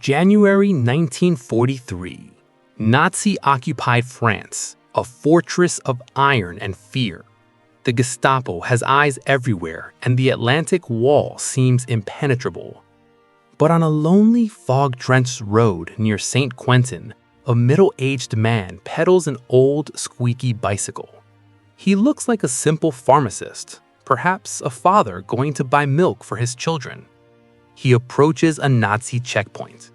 January 1943. Nazi-occupied France, a fortress of iron and fear. The Gestapo has eyes everywhere, and the Atlantic Wall seems impenetrable. But on a lonely, fog-drenched road near St. Quentin, a middle-aged man pedals an old, squeaky bicycle. He looks like a simple pharmacist, perhaps a father going to buy milk for his children. He approaches a Nazi checkpoint.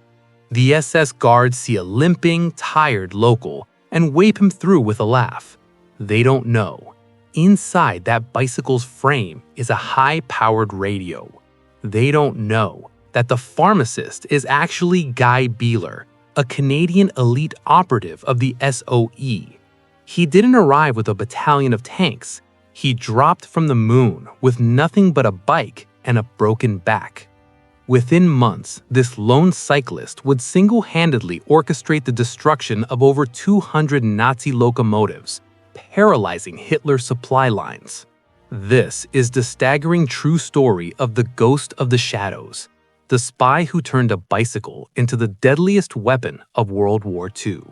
The SS guards see a limping, tired local and wave him through with a laugh. They don't know. Inside that bicycle's frame is a high-powered radio. They don't know that the pharmacist is actually Guy Biéler, a Canadian elite operative of the SOE. He didn't arrive with a battalion of tanks. He dropped from the moon with nothing but a bike and a broken back. Within months, this lone cyclist would single-handedly orchestrate the destruction of over 200 Nazi locomotives, paralyzing Hitler's supply lines. This is the staggering true story of the Ghost of the Shadows, the spy who turned a bicycle into the deadliest weapon of World War II.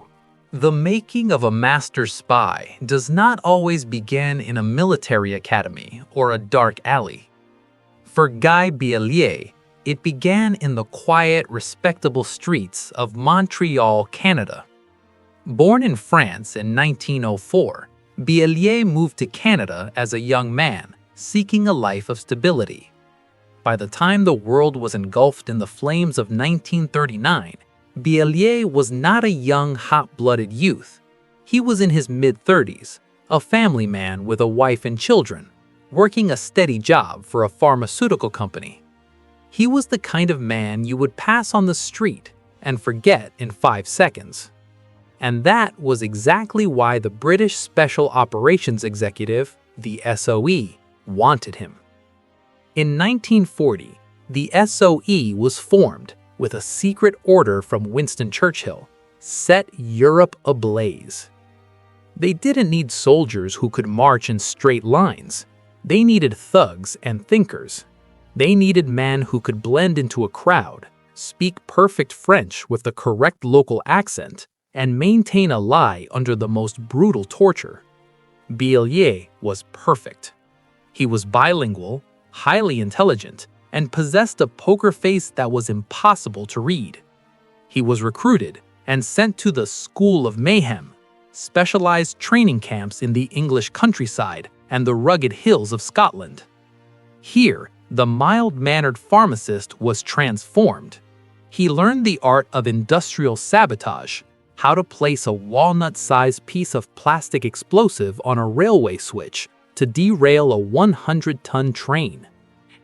The making of a master spy does not always begin in a military academy or a dark alley. For Guy Biéler, it began in the quiet, respectable streets of Montreal, Canada. Born in France in 1904, Biéler moved to Canada as a young man, seeking a life of stability. By the time the world was engulfed in the flames of 1939, Biéler was not a young, hot-blooded youth. He was in his mid-30s, a family man with a wife and children, working a steady job for a pharmaceutical company. He was the kind of man you would pass on the street and forget in 5 seconds. And that was exactly why the British Special Operations Executive, the SOE, wanted him. In 1940, the SOE was formed with a secret order from Winston Churchill: set Europe ablaze. They didn't need soldiers who could march in straight lines. They needed thugs and thinkers. They needed men who could blend into a crowd, speak perfect French with the correct local accent, and maintain a lie under the most brutal torture. Biéler was perfect. He was bilingual, highly intelligent, and possessed a poker face that was impossible to read. He was recruited and sent to the School of Mayhem, specialized training camps in the English countryside and the rugged hills of Scotland. Here, the mild-mannered pharmacist was transformed. He learned the art of industrial sabotage, how to place a walnut-sized piece of plastic explosive on a railway switch to derail a 100-ton train.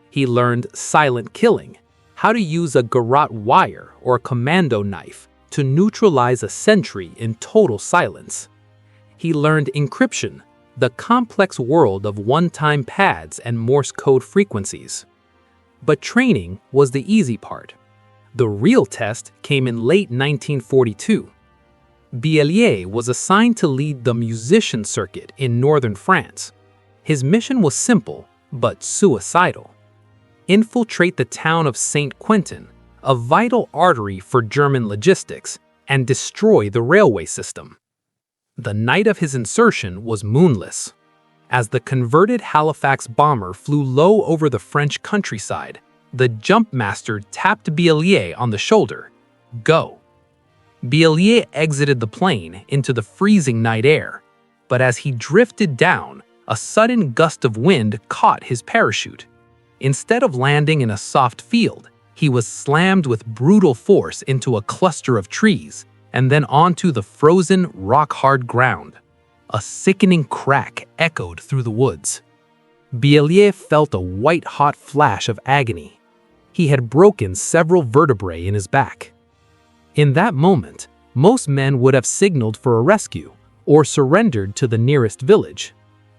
He learned silent killing, how to use a garrote wire or commando knife to neutralize a sentry in total silence. He learned encryption, the complex world of one-time pads and Morse code frequencies. But training was the easy part. The real test came in late 1942. Biéler was assigned to lead the musician circuit in northern France. His mission was simple, but suicidal: infiltrate the town of St. Quentin, a vital artery for German logistics, and destroy the railway system. The night of his insertion was moonless. As the converted Halifax bomber flew low over the French countryside, the jump master tapped Biéler on the shoulder. Go. Biéler exited the plane into the freezing night air, but as he drifted down, a sudden gust of wind caught his parachute. Instead of landing in a soft field, he was slammed with brutal force into a cluster of trees, and then onto the frozen, rock-hard ground. A sickening crack echoed through the woods. Biéler felt a white-hot flash of agony. He had broken several vertebrae in his back. In that moment, most men would have signaled for a rescue or surrendered to the nearest village.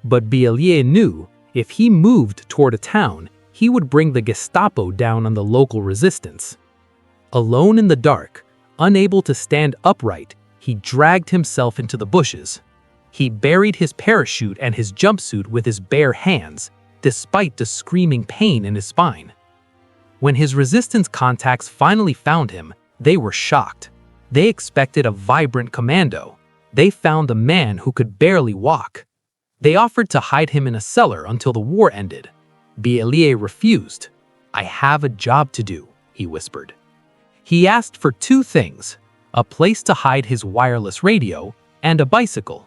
But Biéler knew if he moved toward a town, he would bring the Gestapo down on the local resistance. Alone in the dark, unable to stand upright, he dragged himself into the bushes. He buried his parachute and his jumpsuit with his bare hands, despite the screaming pain in his spine. When his resistance contacts finally found him, They were shocked. They expected a vibrant commando. They found a man who could barely walk. They offered to hide him in a cellar until the war ended. Biéler refused. "I have a job to do," he whispered. He asked for two things: a place to hide his wireless radio and a bicycle.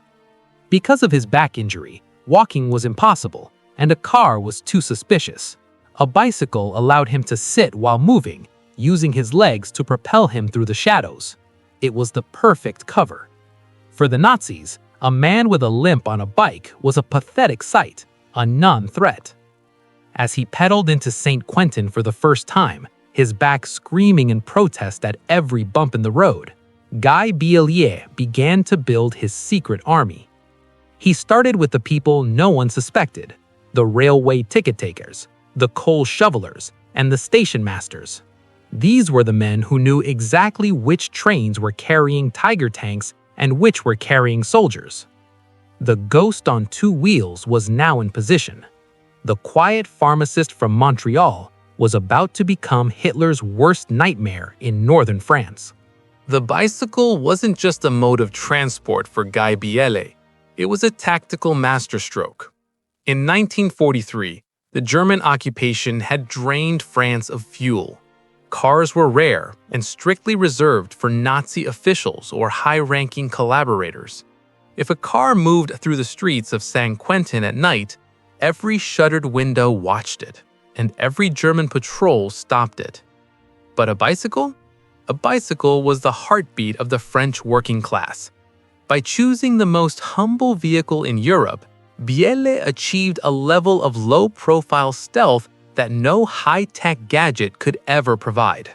Because of his back injury, walking was impossible, and a car was too suspicious. A bicycle allowed him to sit while moving, using his legs to propel him through the shadows. It was the perfect cover. For the Nazis, a man with a limp on a bike was a pathetic sight, a non-threat. As he pedaled into St. Quentin for the first time, his back screaming in protest at every bump in the road, Guy Biéler began to build his secret army. He started with the people no one suspected: the railway ticket takers, the coal shovelers, and the station masters. These were the men who knew exactly which trains were carrying Tiger tanks and which were carrying soldiers. The ghost on two wheels was now in position. The quiet pharmacist from Montreal was about to become Hitler's worst nightmare in northern France. The bicycle wasn't just a mode of transport for Guy Biéler. It was a tactical masterstroke. In 1943, the German occupation had drained France of fuel. Cars were rare and strictly reserved for Nazi officials or high-ranking collaborators. If a car moved through the streets of St. Quentin at night, every shuttered window watched it, and every German patrol stopped it. But a bicycle? A bicycle was the heartbeat of the French working class. By choosing the most humble vehicle in Europe, Biéler achieved a level of low-profile stealth that no high-tech gadget could ever provide.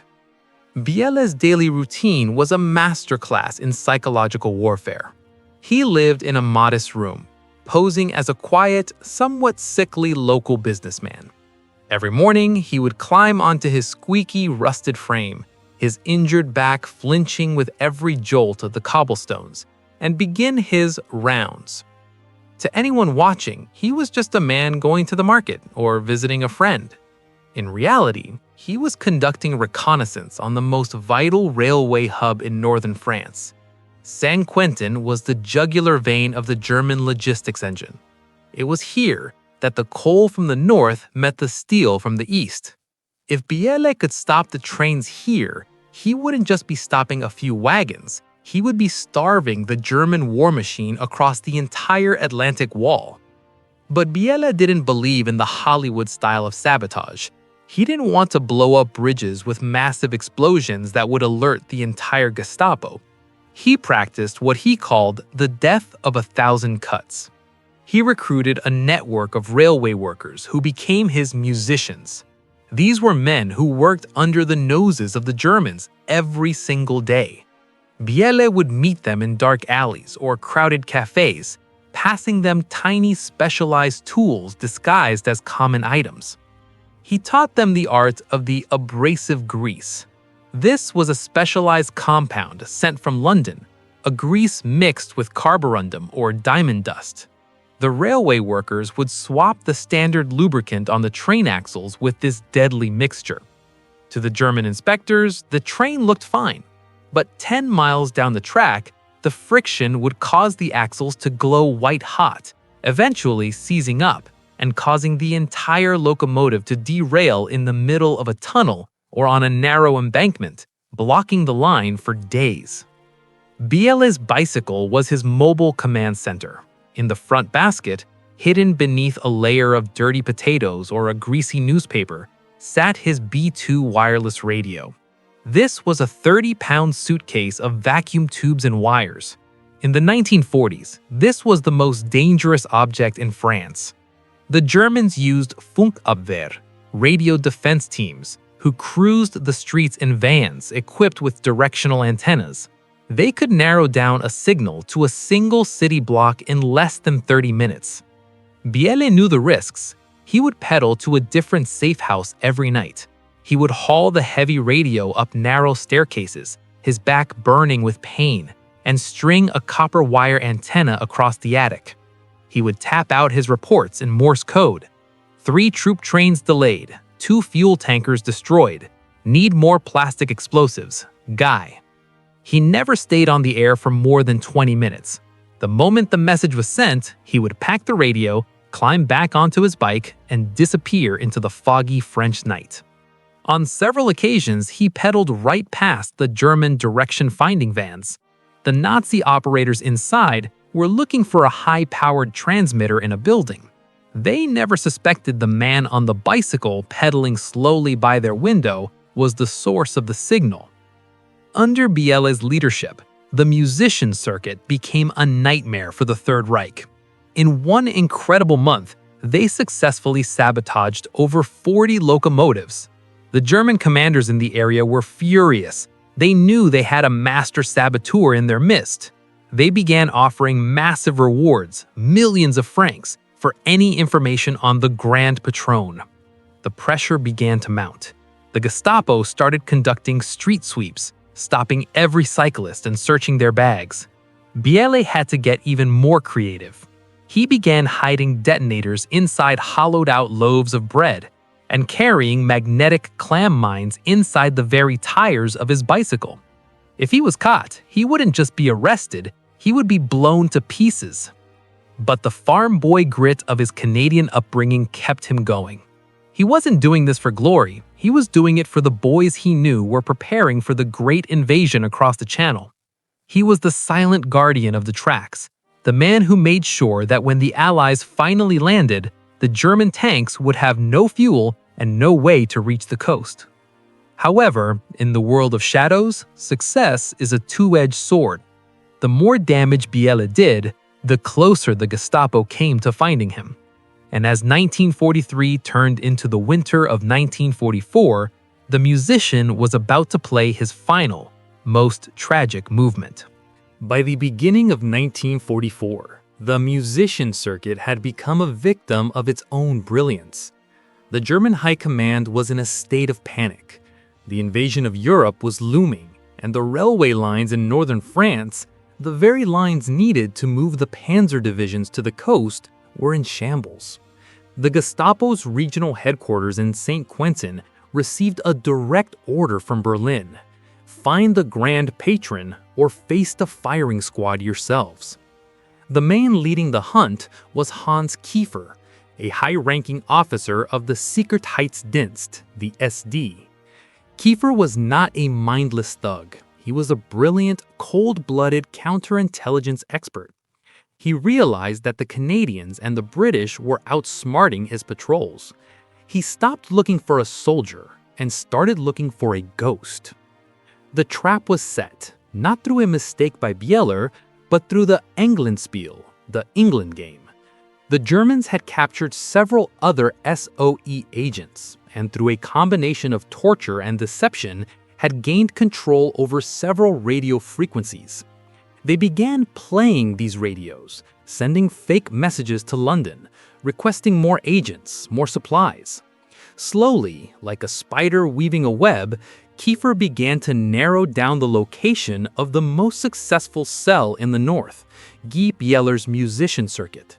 Biéler's daily routine was a masterclass in psychological warfare. He lived in a modest room, posing as a quiet, somewhat sickly local businessman. Every morning, he would climb onto his squeaky, rusted frame, his injured back flinching with every jolt of the cobblestones, and begin his rounds. To anyone watching, he was just a man going to the market or visiting a friend. In reality, he was conducting reconnaissance on the most vital railway hub in northern France. St. Quentin was the jugular vein of the German logistics engine. It was here that the coal from the north met the steel from the east. If Biéler could stop the trains here, he wouldn't just be stopping a few wagons. He would be starving the German war machine across the entire Atlantic Wall. But Biéler didn't believe in the Hollywood style of sabotage. He didn't want to blow up bridges with massive explosions that would alert the entire Gestapo. He practiced what he called the death of 1,000 cuts. He recruited a network of railway workers who became his musicians. These were men who worked under the noses of the Germans every single day. Biéler would meet them in dark alleys or crowded cafes, passing them tiny specialized tools disguised as common items. He taught them the art of the abrasive grease. This was a specialized compound sent from London, a grease mixed with carborundum or diamond dust. The railway workers would swap the standard lubricant on the train axles with this deadly mixture. To the German inspectors, the train looked fine. But 10 miles down the track, the friction would cause the axles to glow white-hot, eventually seizing up and causing the entire locomotive to derail in the middle of a tunnel or on a narrow embankment, blocking the line for days. Biéler's bicycle was his mobile command center. In the front basket, hidden beneath a layer of dirty potatoes or a greasy newspaper, sat his B2 wireless radio. This was a 30-pound suitcase of vacuum tubes and wires. In the 1940s, this was the most dangerous object in France. The Germans used Funkabwehr, radio defense teams, who cruised the streets in vans equipped with directional antennas. They could narrow down a signal to a single city block in less than 30 minutes. Biéler knew the risks. He would pedal to a different safe house every night. He would haul the heavy radio up narrow staircases, his back burning with pain, and string a copper wire antenna across the attic. He would tap out his reports in Morse code. 3 troop trains delayed, 2 fuel tankers destroyed, need more plastic explosives, Guy. He never stayed on the air for more than 20 minutes. The moment the message was sent, he would pack the radio, climb back onto his bike, and disappear into the foggy French night. On several occasions, he pedaled right past the German direction-finding vans. The Nazi operators inside were looking for a high-powered transmitter in a building. They never suspected the man on the bicycle pedaling slowly by their window was the source of the signal. Under Biéler's leadership, the musician circuit became a nightmare for the Third Reich. In one incredible month, they successfully sabotaged over 40 locomotives. The German commanders in the area were furious. They knew they had a master saboteur in their midst. They began offering massive rewards, millions of francs, for any information on the Grand Patron. The pressure began to mount. The Gestapo started conducting street sweeps, stopping every cyclist and searching their bags. Biéler had to get even more creative. He began hiding detonators inside hollowed-out loaves of bread and carrying magnetic clam mines inside the very tires of his bicycle. If he was caught, he wouldn't just be arrested, he would be blown to pieces. But the farm boy grit of his Canadian upbringing kept him going. He wasn't doing this for glory, he was doing it for the boys he knew were preparing for the great invasion across the channel. He was the silent guardian of the tracks, the man who made sure that when the Allies finally landed, the German tanks would have no fuel and no way to reach the coast. However, in the world of shadows, success is a two-edged sword. The more damage Biéler did, the closer the Gestapo came to finding him. And as 1943 turned into the winter of 1944, the musician was about to play his final, most tragic movement. By the beginning of 1944, the musician circuit had become a victim of its own brilliance. The German High Command was in a state of panic. The invasion of Europe was looming, and the railway lines in northern France, the very lines needed to move the panzer divisions to the coast, were in shambles. The Gestapo's regional headquarters in St. Quentin received a direct order from Berlin: find the Grand Patron or face the firing squad yourselves. The man leading the hunt was Hans Kiefer, a high-ranking officer of the Sicherheitsdienst, the SD. Kiefer was not a mindless thug. He was a brilliant, cold-blooded counterintelligence expert. He realized that the Canadians and the British were outsmarting his patrols. He stopped looking for a soldier and started looking for a ghost. The trap was set, not through a mistake by Biéler, but through the Englandspiel, the England game. The Germans had captured several other SOE agents, and through a combination of torture and deception, had gained control over several radio frequencies. They began playing these radios, sending fake messages to London, requesting more agents, more supplies. Slowly, like a spider weaving a web, Kiefer began to narrow down the location of the most successful cell in the north, Guy Biéler's musician circuit.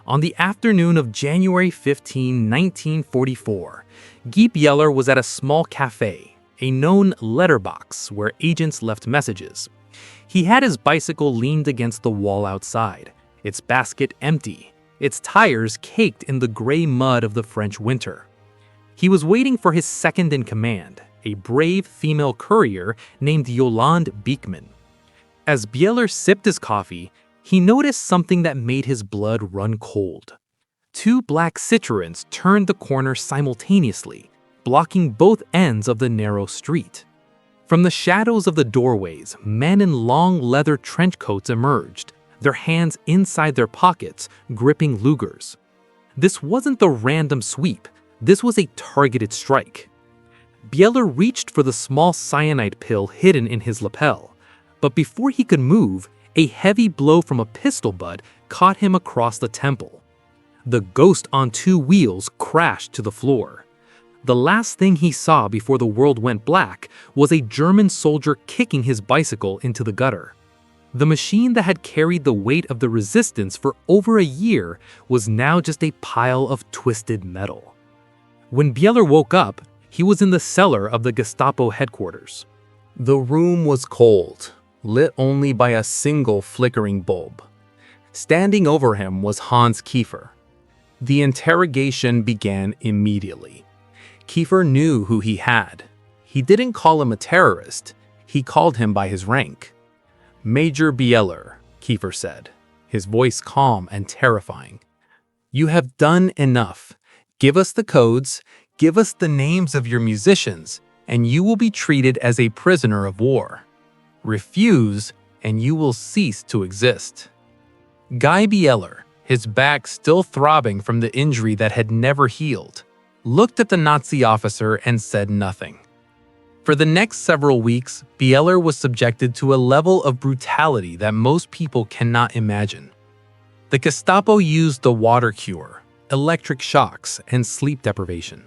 On the afternoon of January 15, 1944, Guy Biéler was at a small cafe, a known letterbox where agents left messages. He had his bicycle leaned against the wall outside, its basket empty, its tires caked in the gray mud of the French winter. He was waiting for his second-in-command, a brave female courier named Yolande Beekman. As Biéler sipped his coffee, he noticed something that made his blood run cold. Two black Citroens turned the corner simultaneously, blocking both ends of the narrow street. From the shadows of the doorways, men in long leather trench coats emerged, their hands inside their pockets, gripping Lugers. This wasn't the random sweep, this was a targeted strike. Biéler reached for the small cyanide pill hidden in his lapel, but before he could move, a heavy blow from a pistol butt caught him across the temple. The ghost on two wheels crashed to the floor. The last thing he saw before the world went black was a German soldier kicking his bicycle into the gutter. The machine that had carried the weight of the resistance for over a year was now just a pile of twisted metal. When Biéler woke up, he was in the cellar of the Gestapo headquarters. The room was cold, lit only by a single flickering bulb. Standing over him was Hans Kiefer. The interrogation began immediately. Kiefer knew who he had. He didn't call him a terrorist. He called him by his rank. "Major Biéler," Kiefer said, his voice calm and terrifying. "You have done enough. Give us the codes, give us the names of your musicians, and you will be treated as a prisoner of war. Refuse, and you will cease to exist." Guy Biéler, his back still throbbing from the injury that had never healed, looked at the Nazi officer and said nothing. For the next several weeks, Biéler was subjected to a level of brutality that most people cannot imagine. The Gestapo used the water cure, electric shocks, and sleep deprivation.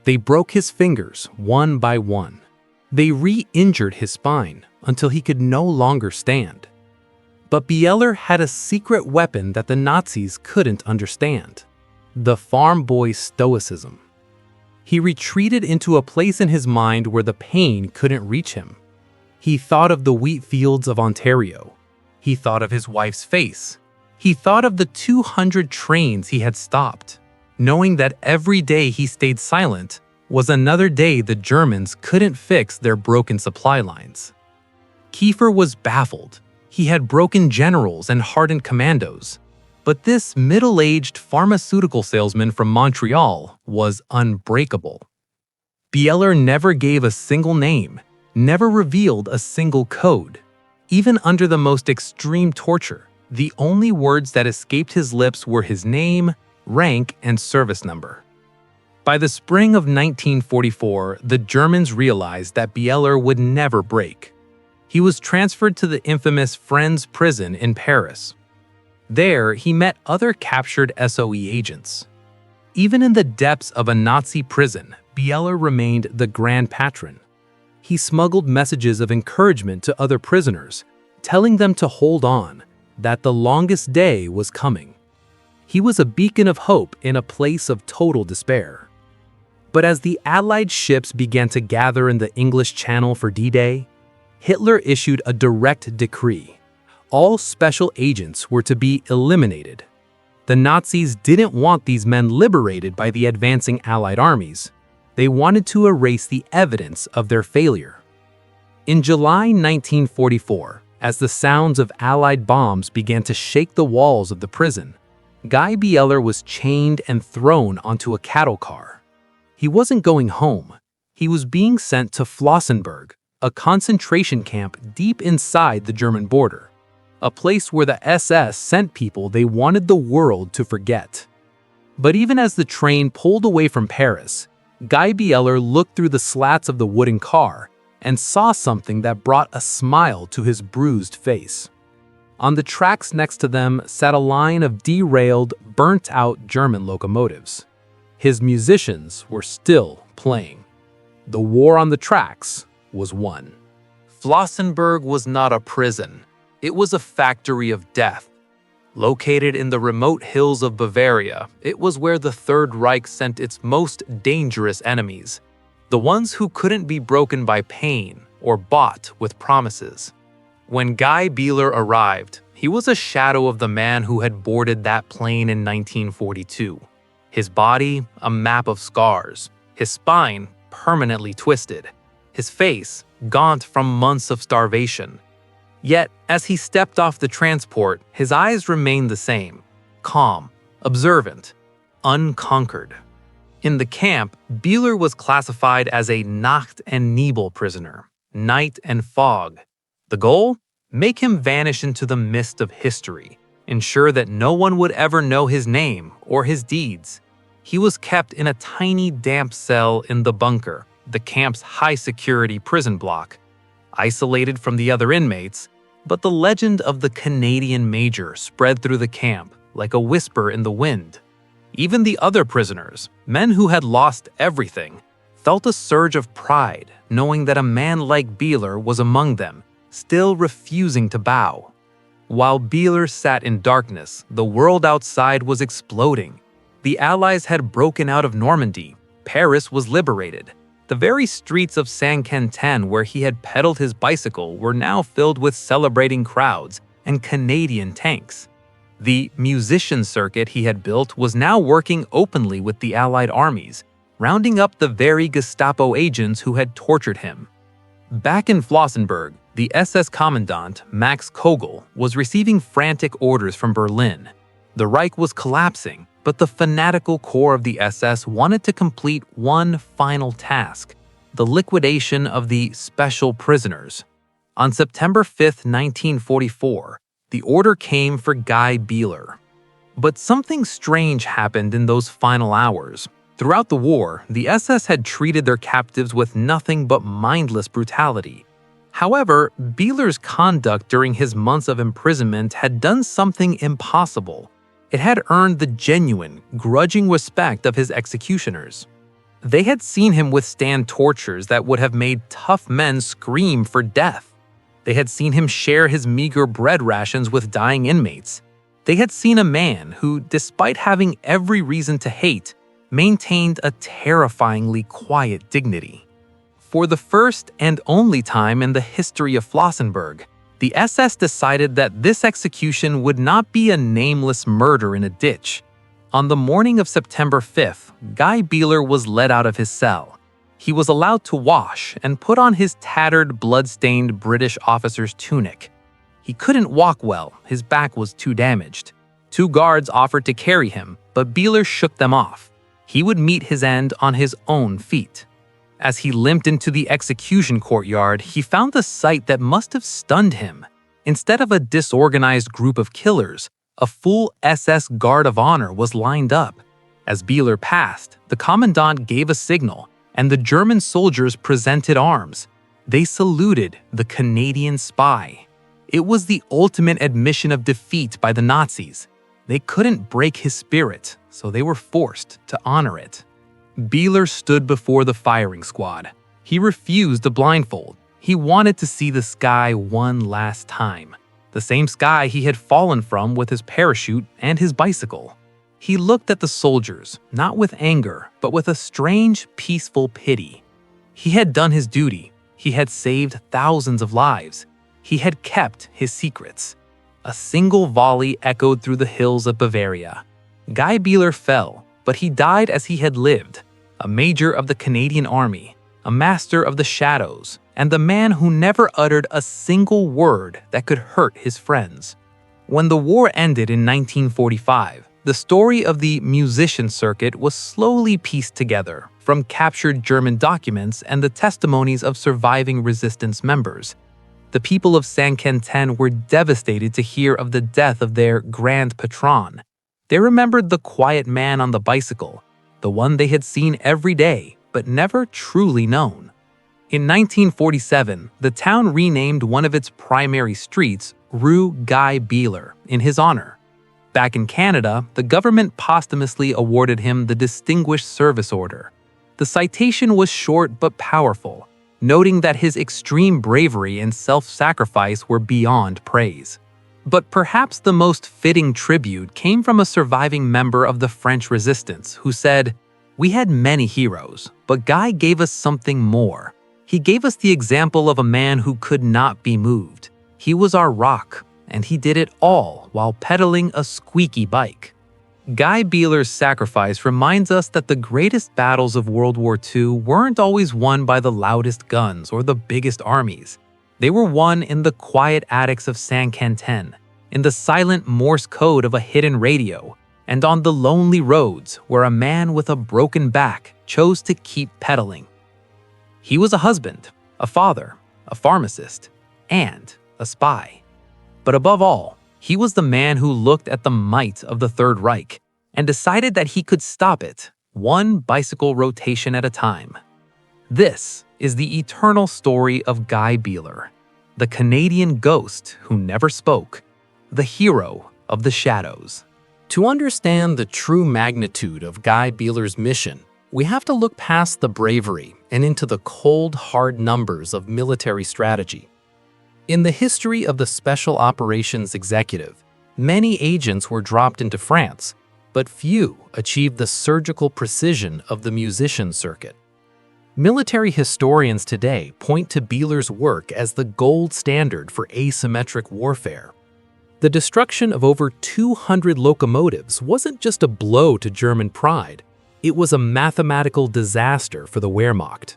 They broke his fingers one by one. They re-injured his spine until he could no longer stand. But Biéler had a secret weapon that the Nazis couldn't understand: the farm boy's stoicism. He retreated into a place in his mind where the pain couldn't reach him. He thought of the wheat fields of Ontario. He thought of his wife's face. He thought of the 200 trains he had stopped, knowing that every day he stayed silent was another day the Germans couldn't fix their broken supply lines. Kiefer was baffled. He had broken generals and hardened commandos. But this middle-aged pharmaceutical salesman from Montreal was unbreakable. Biéler never gave a single name, never revealed a single code. Even under the most extreme torture, the only words that escaped his lips were his name, rank, and service number. By the spring of 1944, the Germans realized that Biéler would never break. He was transferred to the infamous Friends prison in Paris. There, he met other captured SOE agents. Even in the depths of a Nazi prison, Biéler remained the grand patron. He smuggled messages of encouragement to other prisoners, telling them to hold on, that the longest day was coming. He was a beacon of hope in a place of total despair. But as the Allied ships began to gather in the English Channel for D-Day, Hitler issued a direct decree. All special agents were to be eliminated. The Nazis didn't want these men liberated by the advancing Allied armies. They wanted to erase the evidence of their failure. In July 1944, as the sounds of Allied bombs began to shake the walls of the prison, Guy Biéler was chained and thrown onto a cattle car. He wasn't going home. He was being sent to Flossenbürg, a concentration camp deep inside the German border, a place where the SS sent people they wanted the world to forget. But even as the train pulled away from Paris, Guy Biéler looked through the slats of the wooden car and saw something that brought a smile to his bruised face. On the tracks next to them sat a line of derailed, burnt-out German locomotives. His musicians were still playing. The war on the tracks was won. Flossenbürg was not a prison. It was a factory of death. Located in the remote hills of Bavaria, it was where the Third Reich sent its most dangerous enemies, the ones who couldn't be broken by pain or bought with promises. When Guy Biéler arrived, he was a shadow of the man who had boarded that plane in 1942. His body, a map of scars. His spine, permanently twisted. His face, gaunt from months of starvation. Yet, as he stepped off the transport, his eyes remained the same, calm, observant, unconquered. In the camp, Biéler was classified as a Nacht- and Nebel prisoner, night and fog. The goal? Make him vanish into the mist of history, ensure that no one would ever know his name or his deeds. He was kept in a tiny damp cell in the bunker, the camp's high-security prison block, isolated from the other inmates, but the legend of the Canadian Major spread through the camp like a whisper in the wind. Even the other prisoners, men who had lost everything, felt a surge of pride knowing that a man like Biéler was among them, still refusing to bow. While Biéler sat in darkness, the world outside was exploding. The Allies had broken out of Normandy. Paris was liberated. The very streets of Saint-Quentin where he had pedaled his bicycle were now filled with celebrating crowds and Canadian tanks. The musician circuit he had built was now working openly with the Allied armies, rounding up the very Gestapo agents who had tortured him. Back in Flossenbürg, the SS commandant, Max Kogel, was receiving frantic orders from Berlin. The Reich was collapsing, but the fanatical core of the SS wanted to complete one final task: the liquidation of the special prisoners. On September 5, 1944, the order came for Guy Biéler. But something strange happened in those final hours. Throughout the war, the SS had treated their captives with nothing but mindless brutality. However, Biéler's conduct during his months of imprisonment had done something impossible. It had earned the genuine, grudging respect of his executioners. They had seen him withstand tortures that would have made tough men scream for death. They had seen him share his meager bread rations with dying inmates. They had seen a man who, despite having every reason to hate, maintained a terrifyingly quiet dignity. For the first and only time in the history of Flossenbürg, the SS decided that this execution would not be a nameless murder in a ditch. On the morning of September 5th, Guy Biéler was led out of his cell. He was allowed to wash and put on his tattered, blood-stained British officer's tunic. He couldn't walk well, his back was too damaged. 2 guards offered to carry him, but Biéler shook them off. He would meet his end on his own feet. As he limped into the execution courtyard, he found a sight that must have stunned him. Instead of a disorganized group of killers, a full SS Guard of Honor was lined up. As Biéler passed, the commandant gave a signal, and the German soldiers presented arms. They saluted the Canadian spy. It was the ultimate admission of defeat by the Nazis. They couldn't break his spirit, so they were forced to honor it. Biéler stood before the firing squad. He refused a blindfold. He wanted to see the sky one last time. The same sky he had fallen from with his parachute and his bicycle. He looked at the soldiers, not with anger, but with a strange, peaceful pity. He had done his duty. He had saved thousands of lives. He had kept his secrets. A single volley echoed through the hills of Bavaria. Guy Biéler fell, but he died as he had lived, a major of the Canadian Army, a master of the shadows, and the man who never uttered a single word that could hurt his friends. When the war ended in 1945, the story of the musician circuit was slowly pieced together from captured German documents and the testimonies of surviving resistance members. The people of Saint-Quentin were devastated to hear of the death of their grand patron. They remembered the quiet man on the bicycle, the one they had seen every day but never truly known. In 1947, the town renamed one of its primary streets Rue Guy Biéler in his honor. Back in Canada, the government posthumously awarded him the Distinguished Service Order. The citation was short but powerful, noting that his extreme bravery and self-sacrifice were beyond praise. But perhaps the most fitting tribute came from a surviving member of the French resistance who said, "We had many heroes, but Guy gave us something more. He gave us the example of a man who could not be moved. He was our rock, and he did it all while pedaling a squeaky bike." Guy Biéler's sacrifice reminds us that the greatest battles of World War II weren't always won by the loudest guns or the biggest armies. They were won in the quiet attics of Saint-Quentin, in the silent Morse code of a hidden radio, and on the lonely roads where a man with a broken back chose to keep pedaling. He was a husband, a father, a pharmacist, and a spy. But above all, he was the man who looked at the might of the Third Reich and decided that he could stop it, one bicycle rotation at a time. This is the eternal story of Guy Biéler, the Canadian ghost who never spoke, the hero of the shadows. To understand the true magnitude of Guy Biéler's mission, we have to look past the bravery and into the cold, hard numbers of military strategy. In the history of the Special Operations Executive, many agents were dropped into France, but few achieved the surgical precision of the musician circuit. Military historians today point to Biéler's work as the gold standard for asymmetric warfare. The destruction of over 200 locomotives wasn't just a blow to German pride, it was a mathematical disaster for the Wehrmacht.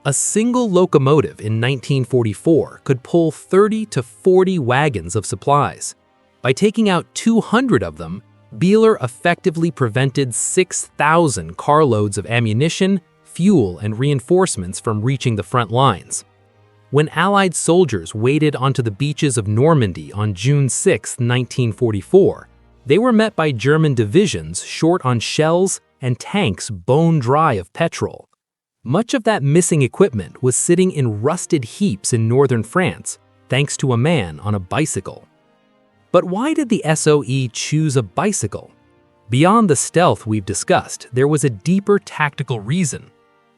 A single locomotive in 1944 could pull 30 to 40 wagons of supplies. By taking out 200 of them, Biéler effectively prevented 6,000 carloads of ammunition, fuel, and reinforcements from reaching the front lines. When Allied soldiers waded onto the beaches of Normandy on June 6, 1944, they were met by German divisions short on shells and tanks bone dry of petrol. Much of that missing equipment was sitting in rusted heaps in northern France, thanks to a man on a bicycle. But why did the SOE choose a bicycle? Beyond the stealth we've discussed, there was a deeper tactical reason.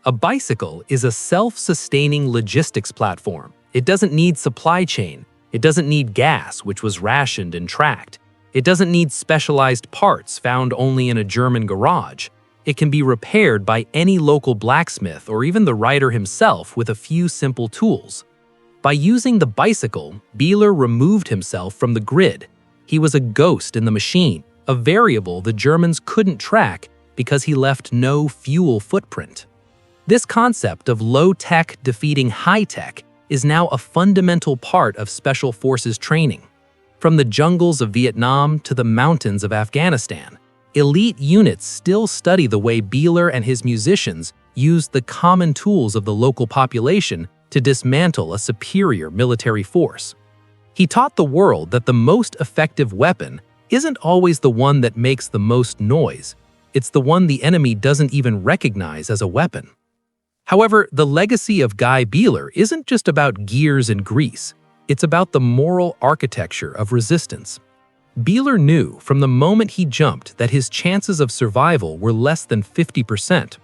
A bicycle is a self-sustaining logistics platform. It doesn't need supply chain. It doesn't need gas, which was rationed and tracked. It doesn't need specialized parts found only in a German garage. It can be repaired by any local blacksmith or even the rider himself with a few simple tools. By using the bicycle, Biéler removed himself from the grid. He was a ghost in the machine, a variable the Germans couldn't track because he left no fuel footprint. This concept of low-tech defeating high-tech is now a fundamental part of Special Forces training. From the jungles of Vietnam to the mountains of Afghanistan, elite units still study the way Biéler and his musicians used the common tools of the local population to dismantle a superior military force. He taught the world that the most effective weapon isn't always the one that makes the most noise. It's the one the enemy doesn't even recognize as a weapon. However, the legacy of Guy Biéler isn't just about gears and grease. It's about the moral architecture of resistance. Biéler knew from the moment he jumped that his chances of survival were less than 50%.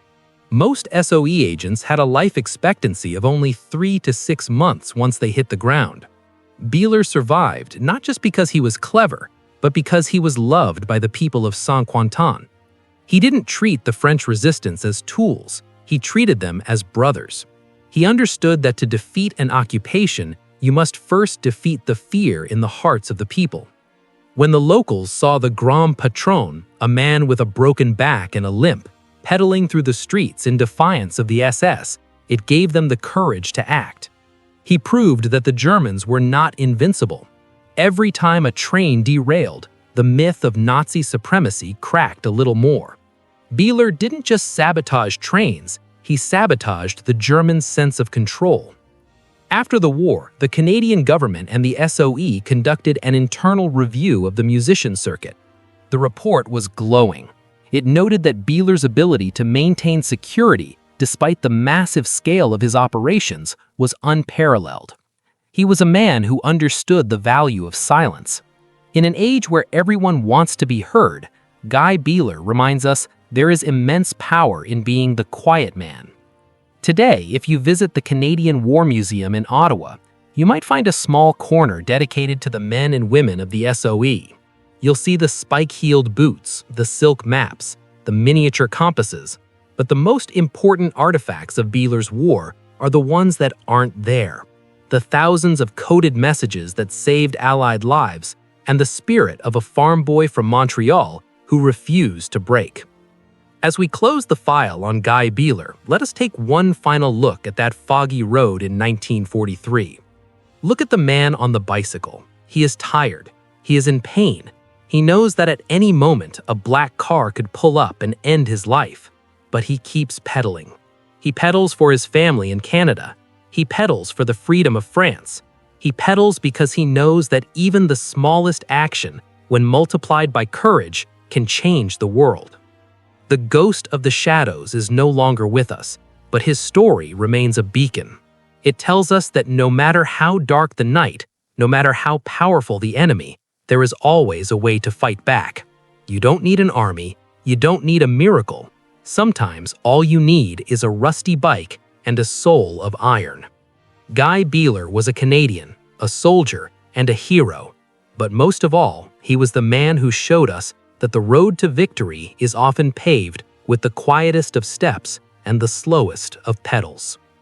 Most SOE agents had a life expectancy of only 3 to 6 months once they hit the ground. Biéler survived not just because he was clever, but because he was loved by the people of Saint-Quentin. He didn't treat the French resistance as tools, he treated them as brothers. He understood that to defeat an occupation, you must first defeat the fear in the hearts of the people. When the locals saw the Grand Patron, a man with a broken back and a limp, pedaling through the streets in defiance of the SS, it gave them the courage to act. He proved that the Germans were not invincible. Every time a train derailed, the myth of Nazi supremacy cracked a little more. Biéler didn't just sabotage trains, he sabotaged the German sense of control. After the war, the Canadian government and the SOE conducted an internal review of the musician circuit. The report was glowing. It noted that Biéler's ability to maintain security despite the massive scale of his operations was unparalleled. He was a man who understood the value of silence. In an age where everyone wants to be heard, Guy Biéler reminds us there is immense power in being the quiet man. Today, if you visit the Canadian War Museum in Ottawa, you might find a small corner dedicated to the men and women of the SOE. You'll see the spike-heeled boots, the silk maps, the miniature compasses, but the most important artifacts of Biéler's war are the ones that aren't there. The thousands of coded messages that saved Allied lives, and the spirit of a farm boy from Montreal who refused to break. As we close the file on Guy Biéler, let us take one final look at that foggy road in 1943. Look at the man on the bicycle. He is tired. He is in pain. He knows that at any moment a black car could pull up and end his life. But he keeps pedaling. He pedals for his family in Canada. He pedals for the freedom of France. He pedals because he knows that even the smallest action, when multiplied by courage, can change the world. The ghost of the shadows is no longer with us, but his story remains a beacon. It tells us that no matter how dark the night, no matter how powerful the enemy, there is always a way to fight back. You don't need an army, you don't need a miracle. Sometimes all you need is a rusty bike and a soul of iron. Guy Biéler was a Canadian, a soldier, and a hero. But most of all, he was the man who showed us that the road to victory is often paved with the quietest of steps and the slowest of pedals.